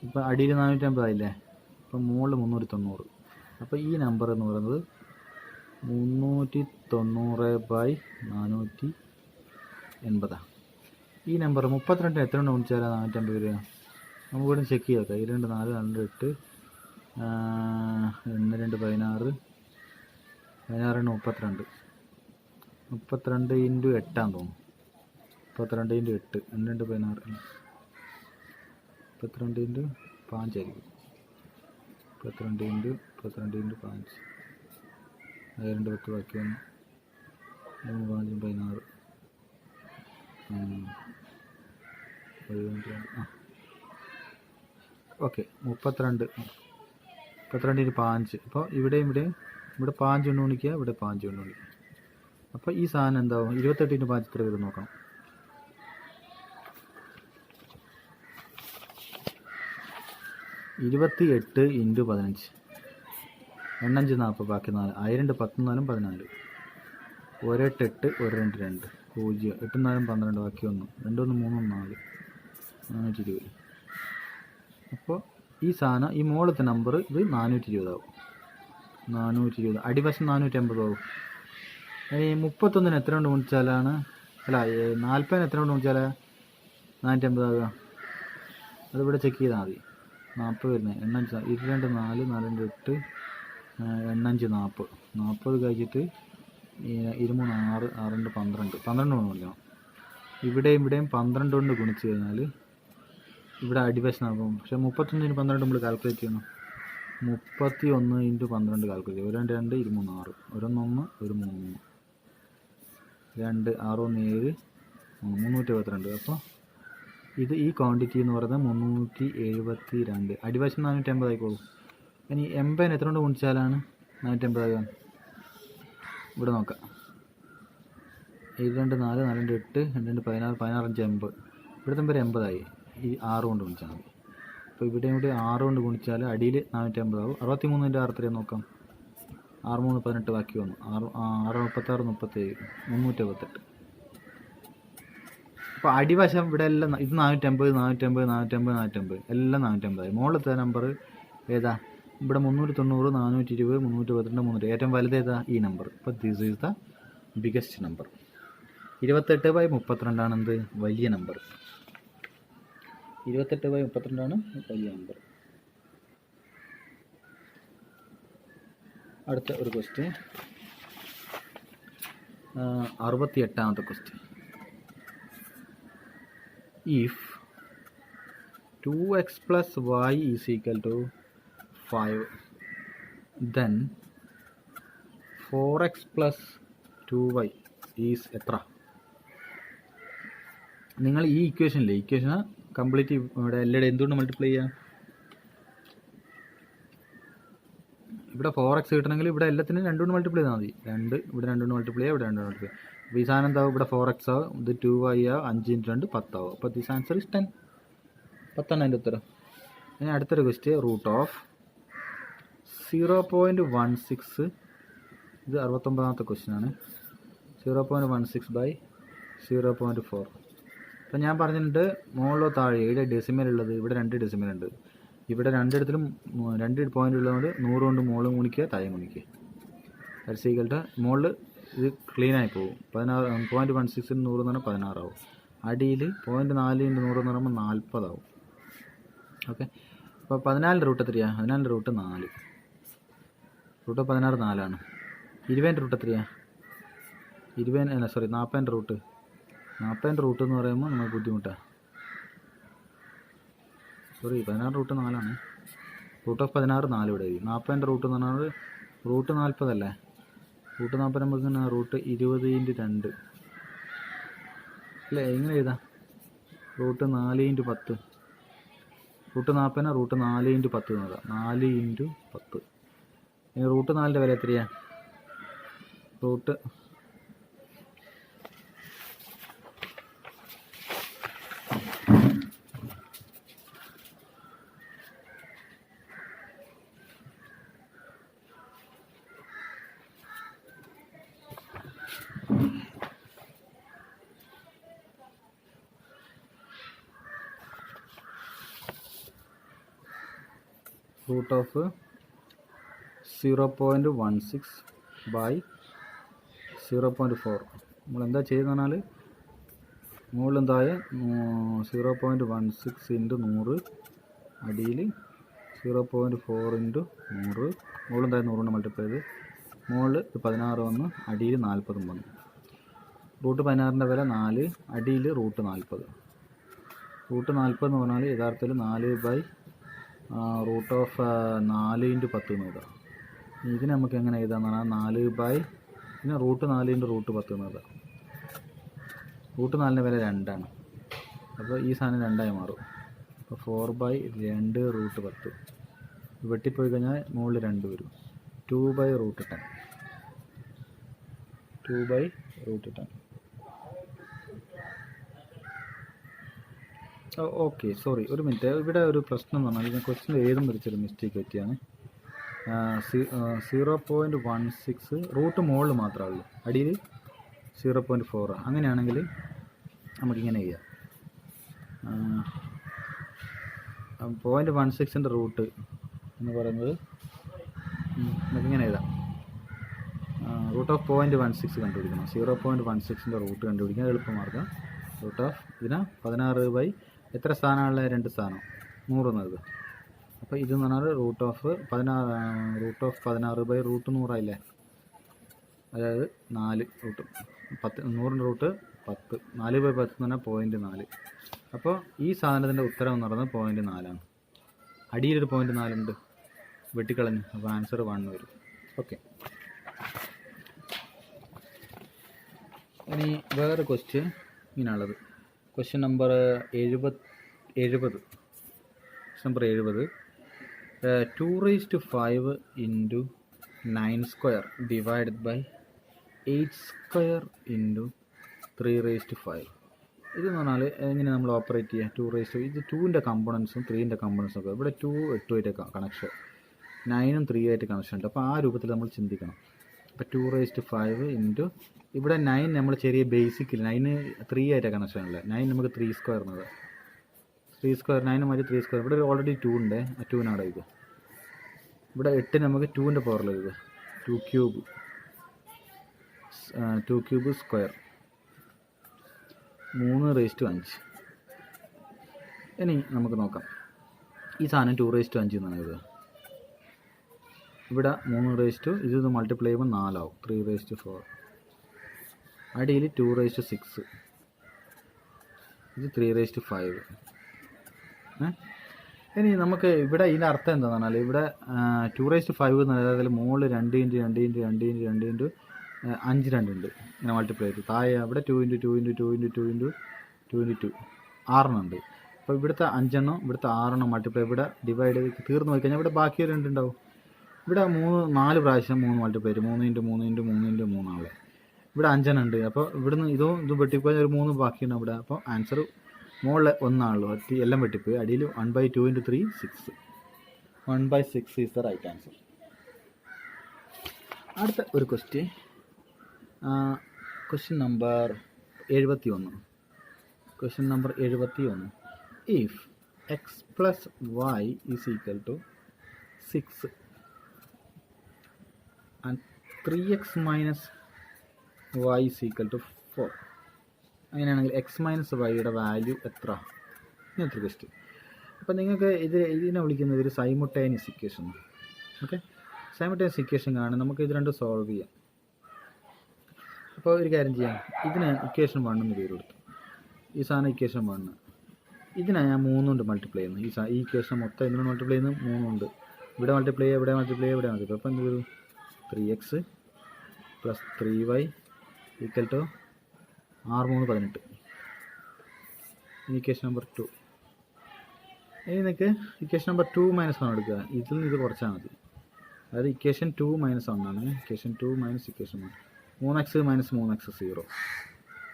ഇപ്പം അടിയിൽ 480 ആയില്ലേ, ഇപ്പം മുകളിൽ 390. അപ്പോൾ ഈ നമ്പർ എന്ന് പറയുന്നത് 390/480. ഈ നമ്പർ 32 എത്ര കൊണ്ട് ഗുണിച്ചാലാണ് 480 വരിക? നമുക്കിവിടെ ചെക്ക് ചെയ്യാം. 2, 4, 2, 8, 1, 2, 16, 16, 32, 32 × 8 ആണെന്ന് തോന്നുന്നു. 32 × 8, 2, 16, 32 × 5 ആയിരിക്കും. 32 × 5, 2, 10 ബാക്കി 1, 3, 5, 16, ഓക്കെ 32 32 5. അപ്പോൾ ഇവിടെയും ഇവിടെ 5 കൊണ്ട് ഗുണിക്കുക, ഇവിടെ 5 കൊണ്ട് ഗുണിക്കുക. അപ്പോൾ ഈ സാധനം എന്താവും? 28 × 5 എത്ര വരും നോക്കാം. 28 × 15. 8 5 40, ബാക്കി 4. 1000 10 4 14. 1 8 8 1 2 2 0. 8 4 12, ബാക്കി 1. 2 1 3 4. 420. അപ്പോൾ ഈ സാധനം, ഈ മുകളിലത്തെ നമ്പർ ഇത് 420 ആവും. 420. അടിവശം 450 ആവും. ഈ 31 എത്ര കൊണ്ട് ഗുണിച്ചാലാണ്, അല്ല 40 എത്ര കൊണ്ട് ഗുണിച്ചാലാണ് 450 ആവുക? അതിവിടെ ചെക്ക് ചെയ്താൽ മതി. 40 വരുന്നത് 8 22 4 4 8 8 5 40 കഴിച്ചിട്ട് 23 6 6 12 കൊണ്ട് ഗുണിക്കണം. ഇവിടെയും 12 കൊണ്ട് ഗുണിച്ച് കഴിഞ്ഞാൽ ഇവിടെ അടിവശമാകും. പക്ഷേ 31 × 12 നമ്മൾ കാൽക്കുലേറ്റ് ചെയ്യണം. 31 × 12 കാൽക്കുലേറ്റ് ചെയ്യും. 1 2 2 23 6 1 1 1 3 2 6 1 7 372. അപ്പോൾ ഇത് ഈ ക്വാണ്ടിറ്റി എന്ന് പറയുന്നത് 372. അടിവശം 450 ആയിക്കോളും. ഇനി 80 എത്ര കൊണ്ട് ഗുണിച്ചാലാണ് 450 ആകാൻ? ഇവിടെ നോക്കാം. 7 2 4 4 2 8 2 16 16 5 80. ഇവിടെ തമ്മിൽ 80 ആയി. ഈ 6 കൊണ്ട് ഗുണിച്ചാൽ മതി. അപ്പോൾ ഇവിടെയും കൂടി 6 കൊണ്ട് ഗുണിച്ചാൽ അടിയിൽ 450 ആവും. 63 × 6 നോക്കാം. 6 3 18, ബാക്കി വന്നു 6 36 37 378. അപ്പോൾ അടിവശം ഇവിടെ എല്ലാം ഇത് 450 450 450 450 എല്ലാം 450 ആയി. മുകളിലത്തെ നമ്പർ ഏതാ? ഇവിടെ 390 420 312 300. ഏറ്റവും വലുത് ഏതാ? ഈ നമ്പർ. അപ്പോൾ this is the biggest number. 28/32 ആണ് എന്ത്? വലിയ നമ്പർ. 28/32 ആണ് വലിയ നമ്പർ. അടുത്ത ഒരു ക്വസ്റ്റ്യൻ, 68ാമത്തെ question. If 2x + y = 5, then 4x + 2y is എത്ര? നിങ്ങൾ ഈ ഇക്വേഷന് കംപ്ലീറ്റ് ഇവിടെ എല്ലാവരും എന്തുകൊണ്ട് മൾട്ടിപ്ലൈ ചെയ്യാം? ഇവിടെ 4x കിട്ടണമെങ്കിൽ ഇവിടെ എല്ലാത്തിനും 2 കൊണ്ട് മൾട്ടിപ്ലൈ ചെയ്താൽ മതി. 2 ഇവിടെ 2 കൊണ്ട് മൾട്ടിപ്ലൈ ചെയ്യുക, ഇവിടെ 2 കൊണ്ട് മൾട്ടിപ്ലൈ. അപ്പോൾ ഈ സാധനം എന്താവും? ഇവിടെ 4x ആവും, ഇത് 2y ആവും, 5 × 2 10 ആവും. അപ്പോൾ ദിസ് ആൻസർ ഇസ് 10. 10 ആണ് അതിൻ്റെ ഉത്തരം. ഇനി അടുത്തൊരു ക്വസ്റ്റ്യൻ, √0.16. ഇത് 69ാമത്തെ ക്വസ്റ്റ്യൻ ആണ്. 0.16 / 0.4. അപ്പം ഞാൻ പറഞ്ഞിട്ടുണ്ട് മുകളിലോ താഴെ ഇവിടെ ഡെസിമൽ ഉള്ളത്, ഇവിടെ 2 ഡെസിമൽ ഉണ്ട്. ഇവിടെ രണ്ടിടത്തിലും 2 പോയിൻ്റ് ഉള്ളതുകൊണ്ട് 100 കൊണ്ട് മുകളിൽ ഗുണിക്കുക, താഴെ ഗുണിക്കുക. ദാറ്റ്സ് ഈക്വൽ ടു മുകളിൽ ഇത് ക്ലീനായി പോകും. 0.16 100 എന്ന് പറഞ്ഞാൽ 16 ആവും. അടിയിൽ 0.4 × 100 എന്ന് പറയുമ്പോൾ 40 ആവും. ഓക്കെ. അപ്പോൾ 14 റൂട്ട് എത്രയാണ്? 14 റൂട്ട് 4. റൂട്ട് 16 4ആണ്. 20 റൂട്ട് എത്രയാണ്? 40 റൂട്ട് 40 റൂട്ട് എന്ന് പറയുമ്പോൾ നമുക്ക് ബുദ്ധിമുട്ടാണ്. 16 റൂട്ട് 4ആണ്. റൂട്ട് ഓഫ് 16 4 ഇവിടെ എഴുതി. 40 റൂട്ട് എന്ന് പറഞ്ഞാൽ റൂട്ട് 40 അല്ലേ? റൂട്ട് 40 നമുക്ക് റൂട്ട് 20 × 2 അല്ലേ? എങ്ങനെ എഴുതാം? റൂട്ട് 4 × 10. റൂട്ട് 40 റൂട്ട് 4 × 10 എന്ന് പറയാം. 4 × 10. ഇനി റൂട്ട് 4ൻ്റെ വില എത്രയാണ്? Root root of 0.16 / 0.4. നമ്മൾ എന്താ ചെയ്യുന്നത് പറഞ്ഞാൽ മുകളിലും താഴെ 0.16 × 100, അടിയിൽ 0.4 × 100. മുകളിലും താഴെ 100 കൊണ്ട് മൾട്ടിപ്ലൈ ചെയ്ത് മുകളിൽ 16 വന്ന് അടിയിൽ 40 വന്നു. റൂട്ട് 16ൻ്റെ വില 4, അടിയിൽ റൂട്ട് 40. റൂട്ട് 40 എന്ന് പറഞ്ഞാൽ യഥാർത്ഥത്തിൽ 4 റൂട്ട് ഓഫ് 4 × 10 എന്ന് എഴുതാം. ഇതിന് നമുക്ക് എങ്ങനെ എഴുതാമെന്ന് പറഞ്ഞാൽ 4 പിന്നെ റൂട്ട് 4 × റൂട്ട് 10 എന്ന് എഴുതാം. റൂട്ട് 4ൻ്റെ വില 2 ആണ്. അപ്പോൾ ഈ സാധനം 2 ആയി മാറും. അപ്പോൾ 4/2 √10 വെട്ടിപ്പോയി കഴിഞ്ഞാൽ മുകളിൽ 2 വരും. 2/√10. 2/√10. ഓക്കെ, സോറി, ഒരു മിനിറ്റ്. ഇവിടെ ഒരു പ്രശ്നം എന്ന് പറഞ്ഞാൽ ഞാൻ ക്വസ്റ്റ്യൻ എഴുതുമ്പോൾ ചെറിയ മിസ്റ്റേക്ക് പറ്റിയാണ്. 0.16 റൂട്ട് മുകളിൽ മാത്രമേ ഉള്ളൂ, അടിയിൽ 0.4. അങ്ങനെയാണെങ്കിൽ നമുക്കിങ്ങനെ ചെയ്യാം. 0.16 റൂട്ട് എന്ന് പറയുന്നത് നമുക്കിങ്ങനെ എഴുതാം. റൂട്ട് ഓഫ് 0.16 കണ്ടുപിടിക്കണം. 0.16 റൂട്ട് കണ്ടുപിടിക്കാൻ എളുപ്പമാർഗ്ഗം റൂട്ട് ഓഫ് ഇതിന് 16 എത്ര സ്ഥാനമുള്ള 2 സ്ഥാനം 100 എന്നത്. അപ്പോൾ ഇതെന്ന് പറഞ്ഞാൽ റൂട്ട് ഓഫ് 16/√100 ആയില്ലേ. അതായത് 4 റൂട്ട് 10, 100 റൂട്ട് 10, 4/10 എന്ന് പറഞ്ഞാൽ 0.4. അപ്പോൾ ഈ സാധനത്തിൻ്റെ ഉത്തരം എന്ന് പറയുന്നത് 0.4 അടിയിലൊരു 0.4 ഉണ്ട്, വെട്ടിക്കളഞ്ഞ്. അപ്പോൾ ആൻസർ 1 വരും. ഓക്കെ. ഇനി വേറെ ക്വസ്റ്റ്യൻ ഇങ്ങനെയുള്ളത്. Question number 70. 2^5 × 9² divided by 8² × 3^5. ഇതെന്ന് പറഞ്ഞാൽ എങ്ങനെ നമ്മൾ ഓപ്പറേറ്റ് ചെയ്യുക? 2 ഇത് 2ൻ്റെ കമ്പോണൻസും 3ൻ്റെ കമ്പോണൻസും ഒക്കെ. ഇവിടെ 2 8 കണക്ഷൻ, 9 3 ആയിട്ട് കണക്ഷൻ ഉണ്ട്. അപ്പോൾ ആ രൂപത്തിൽ നമ്മൾ ചിന്തിക്കണം. അപ്പോൾ 2^5 × ഇവിടെ 9 നമ്മൾ ചെറിയ ബേസിക്കിൽ 9 3 ആയിട്ട് കണക്ഷൻ ഉള്ളത്. 9 നമുക്ക് 3² എന്നത് 3² 9 മാറ്റി 3². ഇവിടെ ഓൾറെഡി 2 ഉണ്ട്, ആ 2 ഇത്. ഇവിടെ 8 നമുക്ക് 2ൻ്റെ പവറിൽ ഇത് 2³ സ്ക്വയർ 3^5. ഇനി നമുക്ക് നോക്കാം. ഈ സാധനം 2^5 എന്നാണ് ഇത്. ഇവിടെ 3 ഇത് മൾട്ടിപ്ലൈ ചെയ്യുമ്പോൾ 4 ആവും, 3^4. അടിയിൽ 2^6, ഇത് 3^5. ഇനി നമുക്ക് ഇവിടെ ഇതിൻ്റെ അർത്ഥം എന്താണെന്ന് പറഞ്ഞാൽ ഇവിടെ 2^5 എന്ന് അതായത് മുകളിൽ 2 × 2 × 2 × 2 × 5 2 ഉണ്ട്. ഇങ്ങനെ മൾട്ടിപ്ലൈ ചെയ്ത് താഴെ അവിടെ 2 × 2 × 2 × 2 × 2 × 2 6 ഉണ്ട്. അപ്പോൾ ഇവിടുത്തെ 5 ഇവിടുത്തെ 6 മൾട്ടിപ്ലൈ ഇവിടെ ഡിവൈഡ് ചെയ്ത് തീർന്നു പോയി കഴിഞ്ഞാൽ ഇവിടെ ബാക്കി 2 ഉണ്ടാവും. ഇവിടെ 4 പ്രാവശ്യം 3 മൾട്ടിപ്ലൈ ചെയ്ത് 3 × 3 × 3 × 3 ആളെ ഇവിടെ 5 ഉണ്ട്. അപ്പോൾ ഇവിടുന്ന് ഇതും വെട്ടിപ്പോയി ഒരു 3 ബാക്കിയുണ്ട് ഇവിടെ. അപ്പോൾ ആൻസർ മുകളിൽ 1 ആണല്ലോ, എല്ലാം വെട്ടിപ്പോയി. അടിയിൽ 1/2 × 3 6. 1/6 ഈസ് ദ റൈറ്റ് ആൻസർ. അടുത്ത ഒരു question number 71. Question number 71. If x plus y is equal to 6 and 3x minus y is equal to 4, അങ്ങനെയാണെങ്കിൽ എക്സ് മൈനസ് വൈയുടെ വാല്യൂ എത്ര? ഇങ്ങനത്തെ ക്വസ്റ്റ്യൻ. അപ്പോൾ നിങ്ങൾക്ക് ഇതിനെ വിളിക്കുന്നത് ഒരു simultaneous equation. Okay, simultaneous equation കാണാൻ നമുക്ക് ഇത് രണ്ടും സോൾവ് ചെയ്യാം. അപ്പോൾ ഒരു കാര്യം ചെയ്യാം, ഇതിന് ഇക്വേഷൻ 1 എന്ന് പേര് കൊടുത്തു. ഈ സാധനം ഇക്വേഷൻ 1. ഇതിനെ ഞാൻ 3 കൊണ്ട് മൾട്ടിപ്ലൈ ചെയ്യുന്നു. ഈ ഇക്വേഷൻ മൊത്തം ഇതിനോട് മൾട്ടിപ്ലൈ ചെയ്യുന്നത് 3 ഉണ്ട്. ഇവിടെ മൾട്ടിപ്ലൈ ചെയ്യുക, ഇവിടെ മൾട്ടിപ്ലൈ ചെയ്യുക, ഇവിടെ മൾട്ടിപ്ലൈ. അപ്പോൾ എന്ത് വരും? 3x + 3y = 6 3 18. Equation number 2. ഇനി നിങ്ങൾക്ക് ഇക്വേഷൻ നമ്പർ 2 - 1 എടുക്കുക. ഇതിൽ നിന്ന് ഇത് കുറച്ചാൽ മതി. അതായത് ഇക്വേഷൻ 2 - 1 ആണ്. Equation 2 - equation 1. 3x - 3x 0.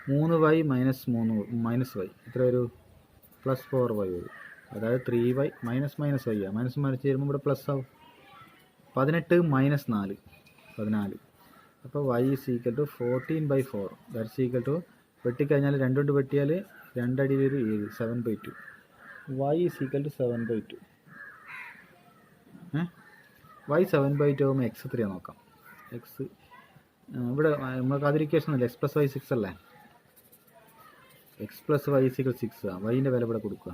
3y - 3 - y എത്ര വരും? +4y വരും. അതായത് 3y മൈനസ് y മൈനസ് മറിച്ച് വരുമ്പോൾ ഇവിടെ പ്ലസ് ആവും. 18 - 4 14. അപ്പോൾ y = 14/4. ദാറ്റ്സ് ഈക്വൽ ടു വെട്ടിക്കഴിഞ്ഞാൽ 2 കൊണ്ട് വെട്ടിയാൽ 2 അടിയിൽ ഒരു 7 7/2. y = 7/2. y 7/2 ആകുമ്പോൾ x എത്രയാണ് നോക്കാം. x ഇവിടെ നമുക്ക് അതിരിക്കേഷൻ അല്ലേ, x + y 6 അല്ലേ. x + y = 6 ആണ്. വൈൻ്റെ വില ഇവിടെ കൊടുക്കുക.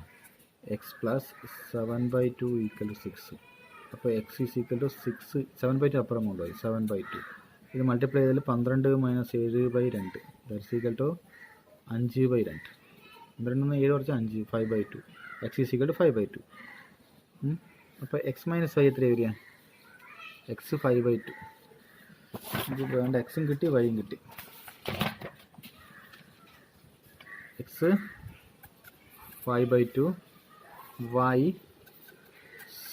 x + 7/2 = 6. അപ്പോൾ x = 6. 7/2 അപ്പുറം കൊണ്ടുപോയി 7/2. ഇത് മൾട്ടിപ്ലൈ ചെയ്താൽ 12 - 7/2. That's equal to 5/2. 12 7 കുറച്ച് 5 5/2. x = 5/2. അപ്പോൾ x - y എത്ര വരിക? x 5/2. ഇത് വേണ്ട, എക്സും കിട്ടി വൈയും കിട്ടി. x 5/2 Y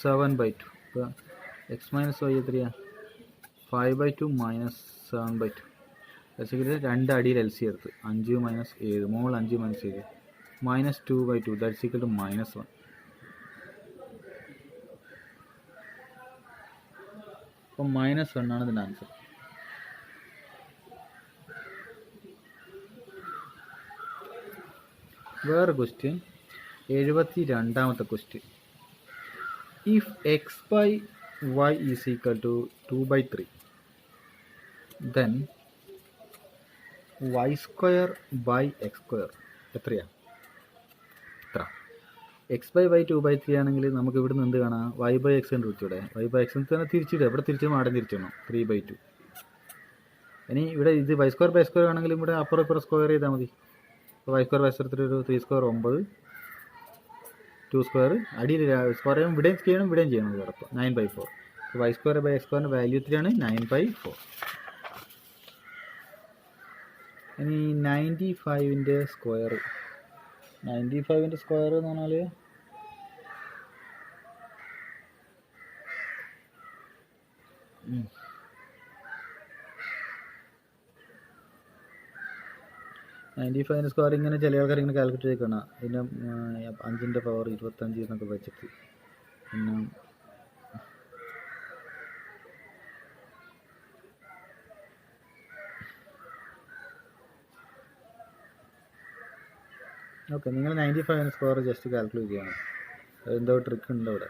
7/2. ഇപ്പോൾ എക്സ് മൈനസ് വൈ എത്രയാണ്? 5/2 മൈനസ് 7/2. ബേസിക്കലി 2 അടിയിൽ എൽ സി എടുത്ത് 5 മൈനസ് 7, മോൾ 5 minus 7 minus 2/2 that's equal to -1. അപ്പം -1 ആണ് ഇതിൻ്റെ ആൻസർ. വേറെ ക്വസ്റ്റ്യൻ, 72ാമത്തെ question. If X by Y is equal to 2/3 then Y square by X square എത്രയാണ്? എത്ര? എക്സ് ബൈ വൈ 2/3 ആണെങ്കിൽ നമുക്ക് ഇവിടെ നിന്ന് എന്ത് കാണാം? വൈ ബൈ എക്സ് കണ്ടുപിടിച്ചൂടെ? വൈ ബൈ എക്സ് തന്നെ തിരിച്ചിടുക. ഇവിടെ തിരിച്ചിടുമ്പോൾ ആടെ തിരിച്ചിടണം 3/2. ഇനി ഇവിടെ ഇത് വൈ സ്ക്വയർ ബൈ സ്ക്വയർ ആണെങ്കിലും ഇവിടെ അപ്പുറം ഇപ്പുറം സ്ക്വയർ ചെയ്താൽ മതി. അപ്പോൾ വൈ സ്ക്വയർ ബൈ സ്ക്വയർ ഒരു 3 സ്ക്വയർ 9, 2 സ്ക്വയർ അടിയിൽ സ്ക്വയർ ചെയ്യുമ്പോൾ ഇവിടെയും ചെയ്യണം ഇവിടെയും ചെയ്യണം. കിടപ്പം 9/4. വൈ സ്ക്വയർ ബൈ എക്സ് സ്ക്വയറിൻ്റെ വാല്യൂ എത്രയാണ്? 9/4. ഇനി 95ൻ്റെ സ്ക്വയർ. 95ൻ്റെ സ്ക്വയർ എന്ന് പറഞ്ഞാൽ സ്ക്വയർ ഇങ്ങനെ ചില ആൾക്കാർ ഇങ്ങനെ കാൽക്കുലേറ്റ് ചെയ്യണം. പിന്നെ 5ൻ്റെ പവർ 25 എന്നൊക്കെ വെച്ചിട്ട് പിന്നെ ഓക്കെ, നിങ്ങൾ 95 സ്ക്വയർ ജസ്റ്റ് കാൽക്കുലേറ്റ് ചെയ്യണം. എന്തോ ട്രിക്ക് ഉണ്ട് അവിടെ.